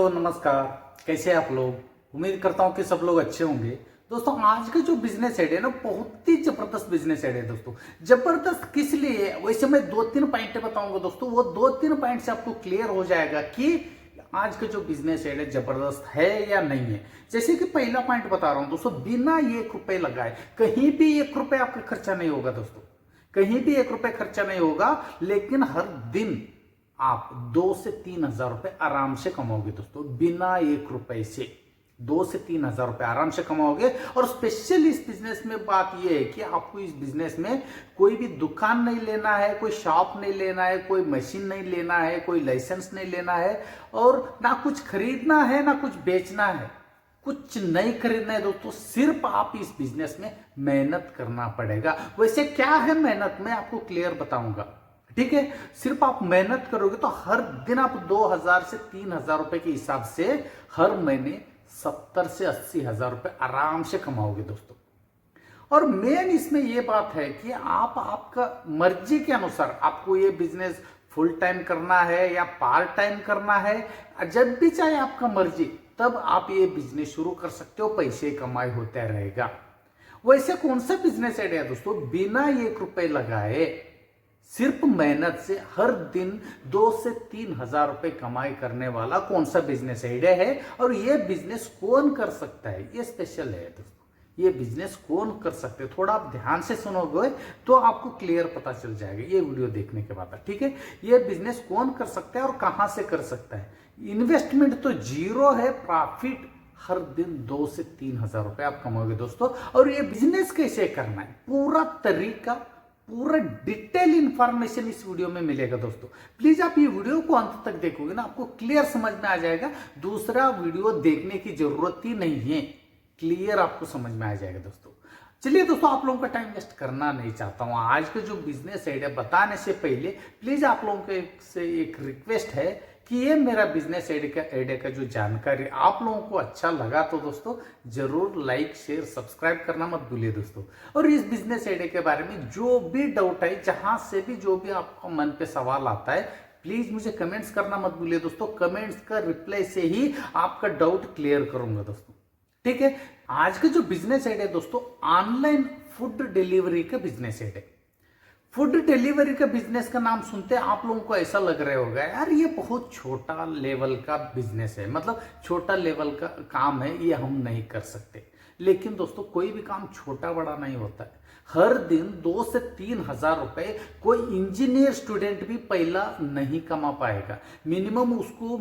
दोस्तों नमस्कार। कैसे हैं आप लोग? उम्मीद करता हूं कि सब लोग अच्छे होंगे। दोस्तों आज का जो बिजनेस आइडिया है ना, बहुत ही जबरदस्त बिजनेस आइडिया है दोस्तों। जबरदस्त किस लिए है, वैसे मैं दो तीन पॉइंट बताऊंगा दोस्तों। वो दो तीन पॉइंट से आपको क्लियर हो जाएगा कि आज का जो बिजनेस आइडिया जबरदस्त है या नहीं है। जैसे कि पहला पॉइंट बता रहा हूं दोस्तों, बिना 1 रुपए लगाए कहीं भी 1 रुपए आपका खर्चा नहीं होगा दोस्तों। कहीं भी 1 रुपए खर्चा नहीं होगा, लेकिन हर दिन आप 2 से 3 हजार रुपए आराम से कमाओगे दोस्तों। बिना 1 रुपए से 2 से 3 हजार रुपए आराम से कमाओगे। और स्पेशली इस बिजनेस में बात यह है कि आपको इस बिजनेस में कोई भी दुकान नहीं लेना है, कोई शॉप नहीं लेना है, कोई मशीन नहीं लेना है, कोई लाइसेंस नहीं लेना है, और ना कुछ खरीदना है ना कुछ बेचना है। कुछ नहीं खरीदना है दोस्तों, सिर्फ आप इस बिजनेस में मेहनत करना पड़ेगा। वैसे क्या है मेहनत, मैं आपको क्लियर बताऊंगा। ठीक है, सिर्फ आप मेहनत करोगे तो हर दिन आप 2000 से 3000 रुपए के हिसाब से हर महीने 70 से 80 हजार रुपए आराम से कमाओगे दोस्तों। और मेन इसमें यह बात है कि आप आपका मर्जी के अनुसार आपको ये बिजनेस फुल टाइम करना है या पार्ट टाइम करना है, जब भी चाहे आपका मर्जी, तब आप ये बिजनेस शुरू कर सकते हो, पैसे कमाई होता रहेगा। वैसे कौन सा बिजनेस आइडिया दोस्तों बिना 1 रुपए लगाए सिर्फ मेहनत से हर दिन 2 से 3 हजार रुपए कमाई करने वाला कौन सा बिजनेस आइडिया है, और ये बिजनेस कौन कर सकता है, ये स्पेशल है दोस्तों। ये बिजनेस कौन कर सकते हैं, थोड़ा आप ध्यान से सुनोगे तो आपको क्लियर पता चल जाएगा ये वीडियो देखने के बाद। ठीक है, ये बिजनेस कौन कर सकता है और कहां से कर सकता है। इन्वेस्टमेंट तो जीरो है, प्रॉफिट हर दिन 2 से 3 हजार रुपए आप कमाओगे दोस्तों। और ये बिजनेस कैसे करना है, पूरा तरीका, पूरा डिटेल इंफॉर्मेशन इस वीडियो में मिलेगा दोस्तों। प्लीज आप ये वीडियो को अंत तक देखोगे ना, आपको क्लियर समझ में आ जाएगा। दूसरा वीडियो देखने की जरूरत ही नहीं है, क्लियर आपको समझ में आ जाएगा दोस्तों। चलिए दोस्तों, आप लोगों का टाइम वेस्ट करना नहीं चाहता हूं। आज का जो बिजनेस आइडिया बताने से पहले प्लीज आप लोगों से एक रिक्वेस्ट है कि ये मेरा बिजनेस आइडिया का जो जानकारी आप लोगों को अच्छा लगा तो दोस्तों जरूर लाइक शेयर सब्सक्राइब करना मत भूलिए दोस्तों। और इस बिजनेस आइडिया के बारे में जो भी डाउट है, जहां से भी जो भी आपको मन पे सवाल आता है, प्लीज मुझे कमेंट्स करना मत भूलिए दोस्तों। कमेंट्स का रिप्लाई से ही आपका डाउट क्लियर करूंगा दोस्तों। ठीक है, आज का जो बिजनेस आइडिया दोस्तों, ऑनलाइन फूड डिलीवरी का बिजनेस आइडिया। फूड डिलीवरी का बिजनेस का नाम सुनते आप लोगों को ऐसा लग रहा होगा, यार ये बहुत छोटा लेवल का बिजनेस है, मतलब छोटा लेवल का काम है, ये हम नहीं कर सकते। लेकिन दोस्तों कोई भी काम छोटा बड़ा नहीं होता है। हर दिन 2 से 3 हजार रुपए कोई इंजीनियर स्टूडेंट भी पहला नहीं कमा पाएगा। मिनिमम उसको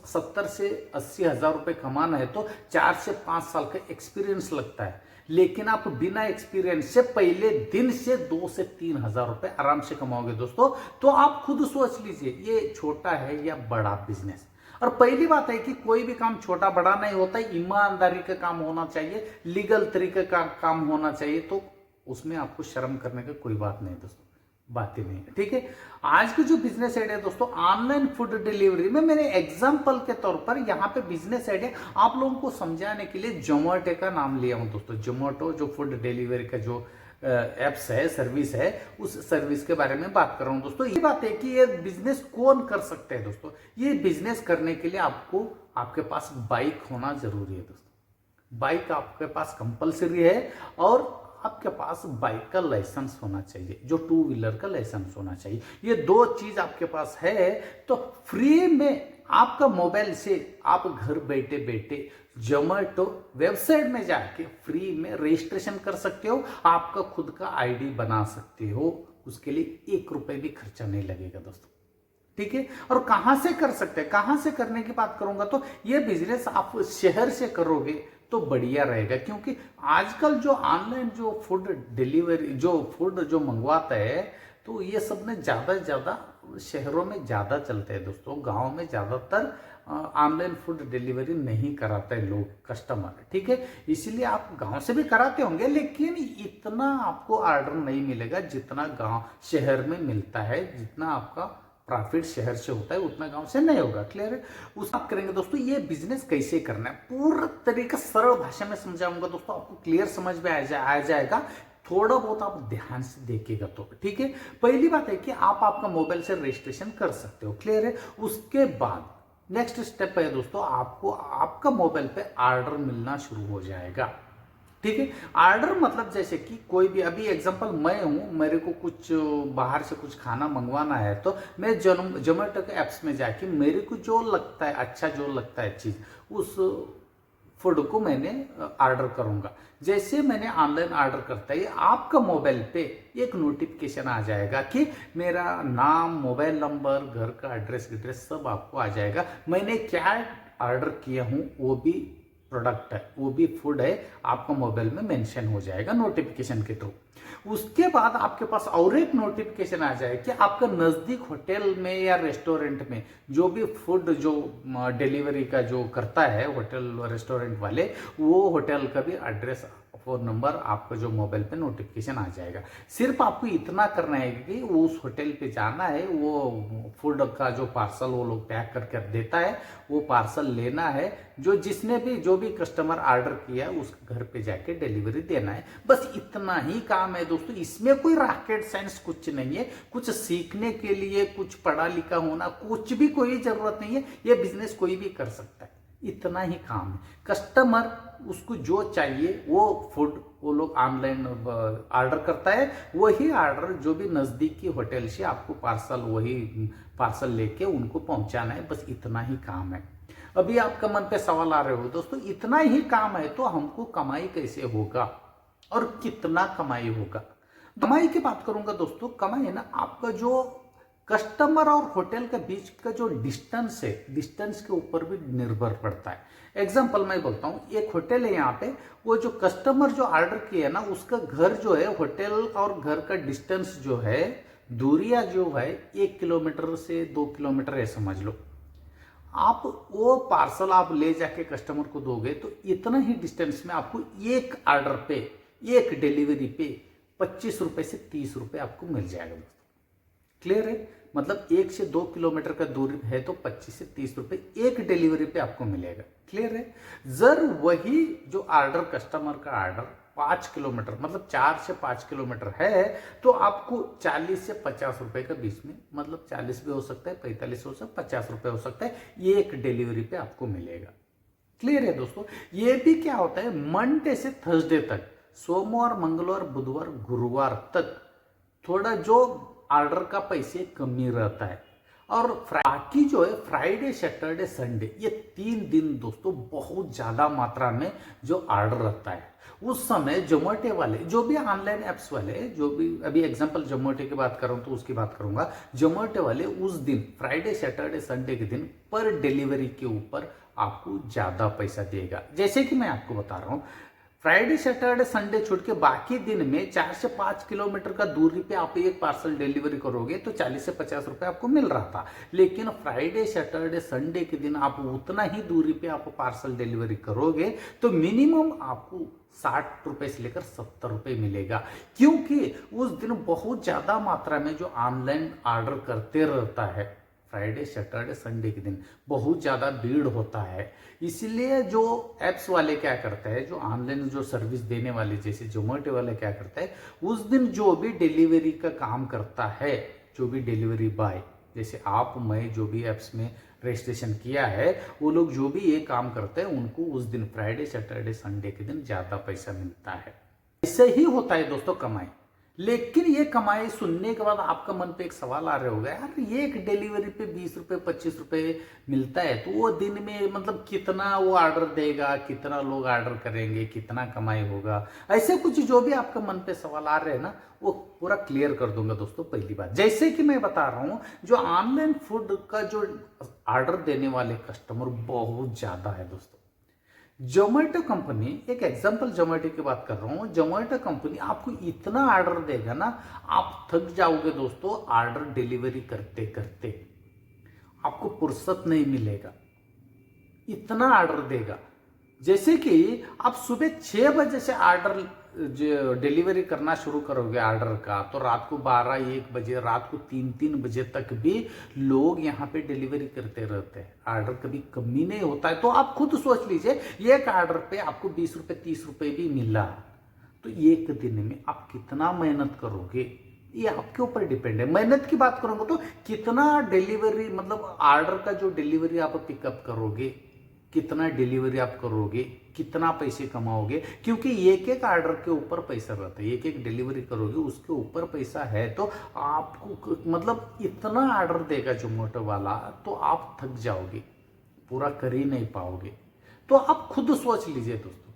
70 से 80 हजार रुपए कमाना है तो 4 से 5 साल का एक्सपीरियंस लगता है। लेकिन आप बिना एक्सपीरियंस से पहले दिन से 2 से 3 हजार रुपए आराम से कमाओगे दोस्तों। तो आप खुद सोच लीजिए ये छोटा है या बड़ा बिजनेस। और पहली बात है कि कोई भी काम छोटा बड़ा नहीं होता, ईमानदारी का काम होना चाहिए, लीगल तरीके का काम होना चाहिए, तो उसमें आपको शर्म करने की कोई बात नहीं दोस्तों, बात ही नहीं है। ठीक है, आज का जो बिजनेस आइडिया दोस्तों ऑनलाइन फूड डिलीवरी में, मैंने एग्जांपल के तौर पर यहाँ पे बिजनेस आइडिया आप लोगों को समझाने के लिए जोमेटो का नाम लिया हूं दोस्तों। जोमेटो जो फूड डिलीवरी का जो एप्स है, सर्विस है, उस सर्विस के बारे में बात कर रहा हूं दोस्तों। ये बात है कि ये बिजनेस कौन कर सकते हैं दोस्तों। ये बिजनेस करने के लिए आपको आपके पास बाइक होना जरूरी है दोस्तों। बाइक आपके पास कंपलसरी है, और आपके पास बाइक का लाइसेंस होना चाहिए, जो 2 व्हीलर का लाइसेंस होना चाहिए। ये 2 चीज आपके पास है तो फ्री में आपका मोबाइल से आप घर बैठे बैठे जोमेटो वेबसाइट में जाके फ्री में रजिस्ट्रेशन कर सकते हो, आपका खुद का आईडी बना सकते हो। उसके लिए 1 रुपए भी खर्चा नहीं लगेगा दोस्तों। ठीक है, और कहां से कर सकते हैं, कहां से करने की बात करूंगा तो ये बिजनेस आप शहर से करोगे तो बढ़िया रहेगा। क्योंकि आजकल जो ऑनलाइन जो फूड डिलीवरी जो मंगवाता है, तो ये सब में ज्यादा शहरों में ज्यादा चलते हैं दोस्तों। गांव में ज्यादातर ऑनलाइन फूड डिलीवरी नहीं कराते लोग, कस्टमर। ठीक है, इसीलिए आप गांव से भी कराते होंगे, लेकिन इतना आपको ऑर्डर नहीं मिलेगा जितना गांव शहर में मिलता है। जितना आपका प्रॉफिट शहर से होता है उतना गांव से नहीं होगा। क्लियर है, उसका आप करेंगे दोस्तों। ये बिजनेस कैसे करना है पूरा तरीका सरल भाषा में समझाऊंगा दोस्तों, आपको क्लियर समझ में आ जाएगा। थोड़ा बहुत आप ध्यान से देखिएगा तो ठीक है। पहली बात है कि आप आपका मोबाइल से रजिस्ट्रेशन कर सकते हो। क्लियर है, उसके बाद नेक्स्ट स्टेप है दोस्तों, आपको आपका मोबाइल पे ऑर्डर मिलना शुरू हो जाएगा। ठीक है, ऑर्डर मतलब जैसे कि कोई भी, अभी एग्जांपल मैं हूं, मेरे को कुछ बाहर से कुछ खाना मंगवाना है तो मैं जोमेटो के ऐप्स में जाके मेरे को जो लगता है अच्छा, जो लगता है चीज, उस फूड को मैंने ऑर्डर करूंगा। जैसे मैंने ऑनलाइन ऑर्डर करता है, आपका मोबाइल पे एक नोटिफिकेशन आ जाएगा कि मेरा नाम, मोबाइल नंबर, घर का एड्रेस सब आपको आ जाएगा। मैंने क्या ऑर्डर किया हूं वो भी प्रोडक्ट है, वो भी फूड है, आपका मोबाइल में मेंशन हो जाएगा नोटिफिकेशन के थ्रू। उसके बाद आपके पास और एक नोटिफिकेशन आ जाए कि आपका नजदीक होटल में या रेस्टोरेंट में जो भी फूड जो डिलीवरी का जो करता है होटल रेस्टोरेंट वाले, वो होटल का भी एड्रेस, फोन नंबर आपका जो मोबाइल पे नोटिफिकेशन आ जाएगा। सिर्फ आपको इतना करना है कि उस होटल पे जाना है, वो फूड का जो पार्सल वो लोग पैक करके देता है, वो पार्सल लेना है, जिसने भी जो भी कस्टमर ऑर्डर किया उस घर पे जाके डिलीवरी देना है। बस इतना ही काम है दोस्तों, इसमें कोई रॉकेट साइंस कुछ नहीं है, कुछ सीखने के लिए कुछ पढ़ा लिखा होना कुछ भी कोई जरूरत नहीं है, ये बिजनेस कोई भी कर सकता है। इतना ही काम है, कस्टमर उसको जो चाहिए वो फूड वो लोग ऑनलाइन ऑर्डर करता है, वही ऑर्डर जो भी नजदीकी होटल से आपको पार्सल, वही पार्सल लेके उनको पहुंचाना है। बस इतना ही काम है। अभी आपका मन पे सवाल आ रहे हो दोस्तों, इतना ही काम है तो हमको कमाई कैसे होगा और कितना कमाई होगा? कमाई की बात करूंगा दोस्तों, कमाई है ना, आपका जो कस्टमर और होटल के बीच का जो डिस्टेंस है, डिस्टेंस के ऊपर भी निर्भर पड़ता है। एग्जांपल मैं बोलता हूँ, एक होटल है यहाँ पे, वो जो कस्टमर जो ऑर्डर किया ना, उसका घर जो है, होटल और घर का डिस्टेंस जो है, दूरियां जो है 1 किलोमीटर से 2 किलोमीटर है समझ लो। आप वो पार्सल आप ले जाके कस्टमर को दोगे तो इतना ही डिस्टेंस में आपको एक ऑर्डर पे, एक डिलीवरी पे 25 रुपए से 30 रुपए आपको मिल जाएगा दोस्तों। क्लियर है? मतलब 1 से 2 किलोमीटर का दूरी है तो 25 से 30 रुपए एक डिलीवरी पे आपको मिलेगा। क्लियर है? जर वही जो ऑर्डर, कस्टमर का ऑर्डर 5 किलोमीटर, मतलब 4 से 5 किलोमीटर है, तो आपको 40 से 50 रुपए के बीच में, मतलब 40 भी हो सकता है, 45 हो सकता है, 50 रुपए हो सकता है, ये एक डिलीवरी पे आपको मिलेगा। क्लियर है दोस्तों? ये भी क्या होता है, मंडे से थर्सडे तक, सोमवार, मंगलवार, बुधवार, गुरुवार तक थोड़ा जो ऑर्डर का पैसे कमी रहता है, और बाकी जो है फ्राइडे, सैटरडे, संडे, ये 3 दिन दोस्तों बहुत ज्यादा मात्रा में जो ऑर्डर रहता है। उस समय जोमेटो वाले, जो भी ऑनलाइन एप्स वाले, जो भी, अभी एग्जांपल जोमेटो की बात करूं तो उसकी बात करूंगा, जोमेटो वाले उस दिन फ्राइडे, सैटरडे, संडे के दिन पर डिलीवरी के ऊपर आपको ज्यादा पैसा देगा। जैसे कि मैं आपको बता रहा हूं, फ्राइडे, सैटरडे, संडे छोड़ के बाकी दिन में 4 से 5 किलोमीटर का दूरी पे आप एक पार्सल डिलीवरी करोगे तो 40 से 50 रुपए आपको मिल रहा था। लेकिन फ्राइडे, सैटरडे, संडे के दिन आप उतना ही दूरी पे आप पार्सल डिलीवरी करोगे तो मिनिमम आपको 60 रुपए से लेकर 70 रुपए मिलेगा, क्योंकि उस दिन बहुत ज्यादा मात्रा में जो ऑनलाइन ऑर्डर करते रहता है, फ्राइडे, सैटरडे, संडे के दिन बहुत ज़्यादा भीड़ होता है। इसलिए जो एप्स वाले क्या करते हैं, जो ऑनलाइन जो सर्विस देने वाले जैसे जोमेटो वाले क्या करते हैं, उस दिन जो भी डिलीवरी का काम करता है, जो भी डिलीवरी बॉय, जैसे आप, मैं, जो भी एप्स में रजिस्ट्रेशन किया है, वो लोग जो भी ये काम करते हैं, उनको उस दिन फ्राइडे, सैटरडे, संडे के दिन ज़्यादा पैसा मिलता है। ऐसे ही होता है दोस्तों कमाई। लेकिन ये कमाई सुनने के बाद आपका मन पे एक सवाल आ रहा होगा, यार ये एक डिलीवरी पे 20 रुपए 25 रुपए मिलता है तो वो दिन में मतलब कितना वो ऑर्डर देगा, कितना लोग ऑर्डर करेंगे, कितना कमाई होगा, ऐसे कुछ जो भी आपका मन पे सवाल आ रहे हैं ना, वो पूरा क्लियर कर दूंगा दोस्तों। पहली बात, जैसे कि मैं बता रहा हूं, जो ऑनलाइन फूड का जो ऑर्डर देने वाले कस्टमर बहुत ज्यादा है दोस्तों। जोमेटो कंपनी, एक एग्जांपल जोमेटो की बात कर रहा हूं, जोमेटो कंपनी आपको इतना ऑर्डर देगा ना, आप थक जाओगे दोस्तों। ऑर्डर डिलीवरी करते करते आपको फुर्सत नहीं मिलेगा, इतना ऑर्डर देगा। जैसे कि आप सुबह 6 बजे से ऑर्डर डिलीवरी करना शुरू करोगे ऑर्डर का, तो रात को 12-1 बजे, रात को 3-3 बजे तक भी लोग यहाँ पे डिलीवरी करते रहते हैं। ऑर्डर कभी कमी नहीं होता है। तो आप खुद सोच लीजिए, एक ऑर्डर पे आपको 20 रुपए 30 रुपए भी मिला, तो एक दिन में आप कितना मेहनत करोगे, ये आपके ऊपर डिपेंड है। मेहनत की बात करूंगा तो कितना डिलीवरी, मतलब ऑर्डर का जो डिलीवरी आप पिकअप करोगे, कितना डिलीवरी आप करोगे, कितना पैसे कमाओगे, क्योंकि एक एक ऑर्डर के ऊपर पैसा रहता है। एक एक डिलीवरी करोगे उसके ऊपर पैसा है, तो आपको मतलब इतना ऑर्डर देगा जोमेटो वाला तो आप थक जाओगे, पूरा कर ही नहीं पाओगे। तो आप खुद सोच लीजिए दोस्तों।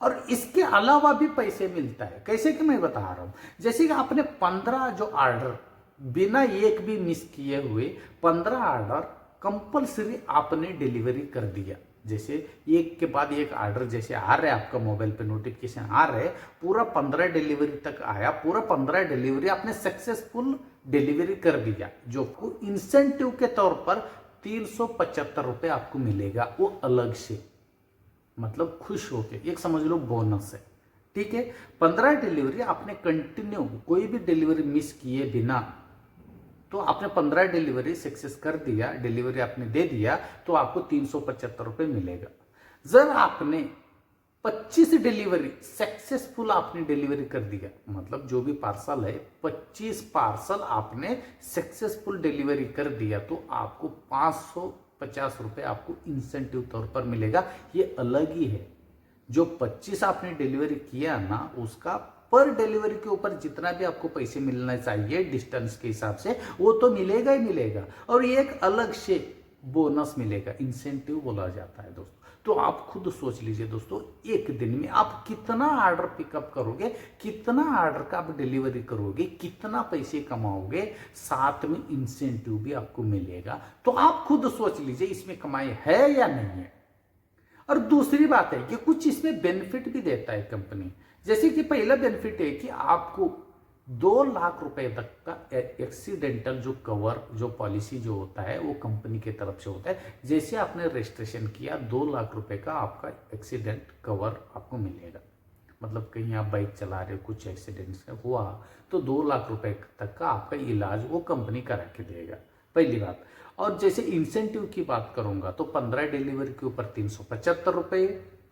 और इसके अलावा भी पैसे मिलता है, कैसे कि मैं बता रहा हूं। जैसे कि आपने 15 जो ऑर्डर बिना एक भी मिस किए हुए 15 ऑर्डर कंपलसरी आपने डिलीवरी कर दिया। जैसे एक के बाद एक ऑर्डर जैसे आ रहे आपका मोबाइल पे नोटिफिकेशन आ रहे, पूरा 15 डिलीवरी तक आया, पूरा 15 डिलीवरी आपने सक्सेसफुल डिलीवरी कर दिया, जो को इंसेंटिव के तौर पर 375 रुपए आपको मिलेगा, वो अलग से, मतलब खुश होके, एक समझ लो बोनस है। ठीक है, 15 डिलीवरी आपने कंटिन्यू कोई भी डिलीवरी मिस किए बिना, तो आपने 15 डिलीवरी सक्सेस कर दिया, डिलीवरी आपने दे दिया, तो आपको 375 रुपए मिलेगा। जब आपने 25 डिलीवरी सक्सेसफुल आपने डिलीवरी कर दिया, मतलब जो भी पार्सल है 25 पार्सल आपने सक्सेसफुल डिलीवरी कर दिया, तो आपको 550 रुपए आपको इंसेंटिव तौर पर मिलेगा। ये अलग ही है। जो 25 आपने डिलीवरी किया ना, उसका पर डिलीवरी के ऊपर जितना भी आपको पैसे मिलना चाहिए डिस्टेंस के हिसाब से, वो तो मिलेगा ही मिलेगा। और ये एक अलग से बोनस मिलेगा, इंसेंटिव बोला जाता है दोस्तों। तो आप खुद सोच लीजिए दोस्तों, एक दिन में आप कितना ऑर्डर पिकअप करोगे, कितना ऑर्डर का आप डिलीवरी करोगे, कितना पैसे कमाओगे, साथ में इंसेंटिव भी आपको मिलेगा। तो आप खुद सोच लीजिए इसमें कमाई है या नहीं है। और दूसरी बात है कि कुछ इसमें बेनिफिट भी देता है कंपनी। जैसे कि पहला बेनिफिट है कि आपको 2 लाख रुपए तक का एक्सीडेंटल जो कवर, जो पॉलिसी जो होता है वो कंपनी की तरफ से होता है। जैसे आपने रजिस्ट्रेशन किया, 2 लाख रुपए का आपका एक्सीडेंट कवर आपको मिलेगा। मतलब कहीं आप बाइक चला रहे हो, कुछ एक्सीडेंट हुआ, तो 2 लाख रुपए तक का आपका इलाज वो कंपनी करा के देगा, पहली बात। और जैसे इंसेंटिव की बात करूंगा तो 15 डिलीवरी के ऊपर 375 रुपए,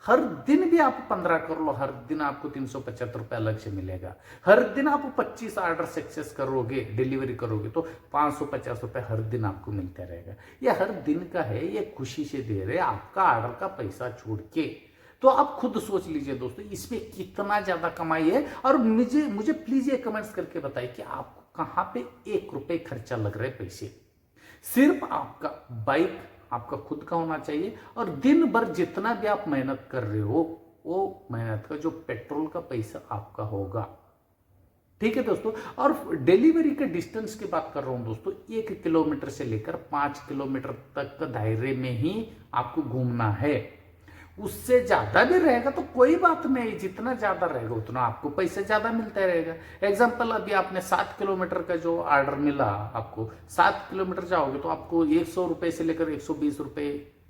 हर दिन भी आप 15 कर लो, हर दिन आपको 375 रुपए अलग से मिलेगा। हर दिन आप 25 ऑर्डर सक्सेस करोगे, डिलीवरी करोगे, तो 550 रुपए हर दिन आपको मिलता रहेगा। ये हर दिन का है, ये खुशी से दे रहे आपका ऑर्डर का पैसा छोड़ के। तो आप खुद सोच लीजिए दोस्तों, इसमें कितना ज्यादा कमाई है। और मुझे प्लीज ये कमेंट्स करके बताइए कि आपको कहां पे 1 रुपए खर्चा लग रहे पैसे। सिर्फ आपका बाइक आपका खुद का होना चाहिए, और दिन भर जितना भी आप मेहनत कर रहे हो, वो मेहनत का जो पेट्रोल का पैसा आपका होगा। ठीक है दोस्तों। और डिलीवरी के डिस्टेंस की बात कर रहा हूं दोस्तों, 1 किलोमीटर से लेकर 5 किलोमीटर तक का दायरे में ही आपको घूमना है। उससे ज्यादा भी रहेगा तो कोई बात नहीं, जितना ज्यादा रहेगा उतना आपको पैसे ज्यादा मिलता रहेगा। एग्जांपल, अभी आपने 7 किलोमीटर का जो ऑर्डर मिला, आपको 7 किलोमीटर जाओगे तो आपको 100 रुपए से लेकर 120 रुपए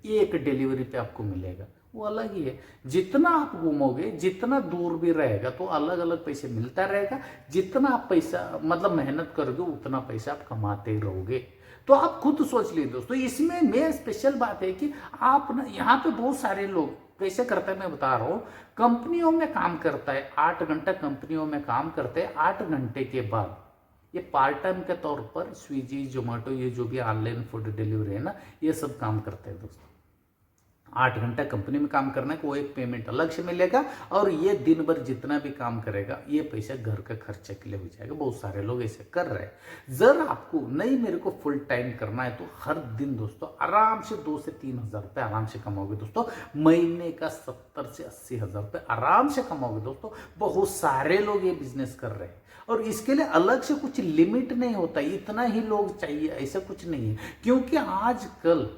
एक डिलीवरी पे आपको मिलेगा, वो अलग ही है। जितना आप घूमोगे, जितना दूर भी रहेगा तो अलग अलग पैसे मिलता रहेगा। जितना आप पैसा मतलब मेहनत करोगे उतना पैसा आप कमाते रहोगे। तो आप खुद सोच लीजिए दोस्तों। इसमें मेन स्पेशल बात है कि आप ना, यहाँ पे बहुत सारे लोग कैसे करते हैं मैं बता रहा हूं। कंपनियों में काम करता है, 8 घंटा कंपनियों में काम करते हैं, 8 घंटे के बाद ये पार्ट टाइम के तौर पर स्विगी, जोमेटो, ये जो भी ऑनलाइन फूड डिलीवरी है ना, ये सब काम करते हैं दोस्तों। 8 घंटा कंपनी में काम करने को एक पेमेंट अलग से मिलेगा, और ये दिन भर जितना भी काम करेगा ये पैसा घर का खर्चे के लिए हो जाएगा। बहुत सारे लोग ऐसे कर रहे हैं। जरा आपको नहीं, मेरे को फुल टाइम करना है, तो हर दिन दोस्तों आराम से 2 से 3 हजार रुपए आराम से कमाओगे दोस्तों। महीने का 70 से 80 हजार रुपए आराम से कमाओगे दोस्तों। बहुत सारे लोग ये बिजनेस कर रहे हैं, और इसके लिए अलग से कुछ लिमिट नहीं होता, इतना ही लोग चाहिए ऐसा कुछ नहीं है। क्योंकि आजकल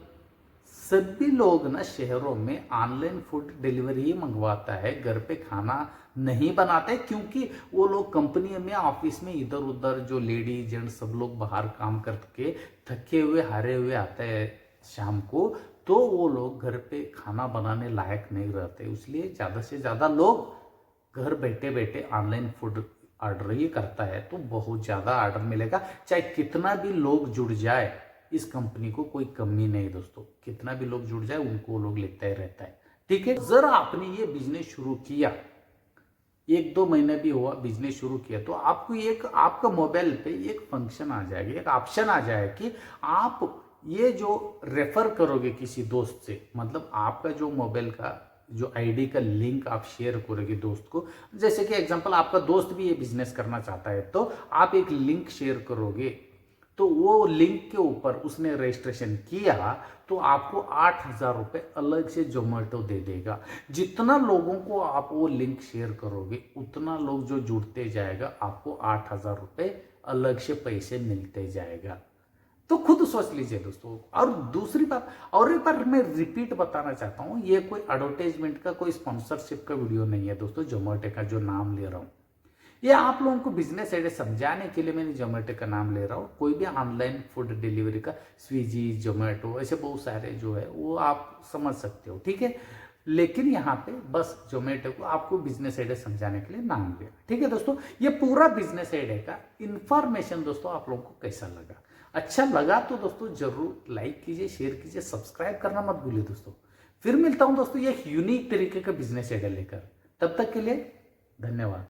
सभी लोग ना शहरों में ऑनलाइन फूड डिलीवरी ही मंगवाता है, घर पे खाना नहीं बनाते, क्योंकि वो लोग कंपनी में, ऑफिस में, इधर उधर जो लेडी जेंट सब लोग बाहर काम करके थके हुए हारे हुए आते हैं शाम को, तो वो लोग घर पे खाना बनाने लायक नहीं रहते। इसलिए ज़्यादा से ज़्यादा लोग घर बैठे बैठे ऑनलाइन फूड ऑर्डर ही करता है, तो बहुत ज़्यादा ऑर्डर मिलेगा। चाहे कितना भी लोग जुड़ जाए, इस कंपनी को कोई कमी नहीं दोस्तों। कितना भी लोग जुड़ जाए उनको लोग लेता ही रहता है। ठीक है, जरा आपने ये बिजनेस शुरू किया, 1-2 महीने भी हुआ बिजनेस शुरू किया तो आपको एक आपका मोबाइल पे एक फंक्शन आ जाएगा, एक ऑप्शन आ जाएगा कि आप ये जो रेफर करोगे किसी दोस्त से, मतलब आपका जो मोबाइल का जो आईडी का लिंक आप शेयर करोगे दोस्त को, जैसे कि एग्जांपल आपका दोस्त भी ये बिजनेस करना चाहता है तो आप एक लिंक शेयर करोगे, तो वो लिंक के ऊपर उसने रजिस्ट्रेशन किया तो आपको 8,000 रुपये अलग से जोमेटो दे देगा। जितना लोगों को आप वो लिंक शेयर करोगे उतना लोग जो जुड़ते जाएगा आपको 8,000 रुपये अलग से पैसे मिलते जाएगा। तो खुद सोच लीजिए दोस्तों। और दूसरी बात, और एक बार मैं रिपीट बताना चाहता हूँ, ये कोई एडवर्टाइजमेंट का कोई स्पॉन्सरशिप का वीडियो नहीं है दोस्तों। जोमेटो का जो नाम ले रहा हूँ ये आप लोगों को बिजनेस आइडिया समझाने के लिए मैंने जोमेटो का नाम ले रहा हूँ। कोई भी ऑनलाइन फूड डिलीवरी का स्विगी, जोमेटो, ऐसे बहुत सारे जो है वो आप समझ सकते हो, ठीक है। लेकिन यहाँ पे बस जोमेटो को आपको बिजनेस आइडिया समझाने के लिए नाम लिया, ठीक है दोस्तों। ये पूरा बिजनेस आइडिया का इंफॉर्मेशन दोस्तों आप लोगों को कैसा लगा? अच्छा लगा तो दोस्तों जरूर लाइक कीजिए, शेयर कीजिए, सब्सक्राइब करना मत भूलिए दोस्तों। फिर मिलता हूं दोस्तों एक यूनिक तरीके का बिजनेस आइडिया लेकर। तब तक के लिए धन्यवाद।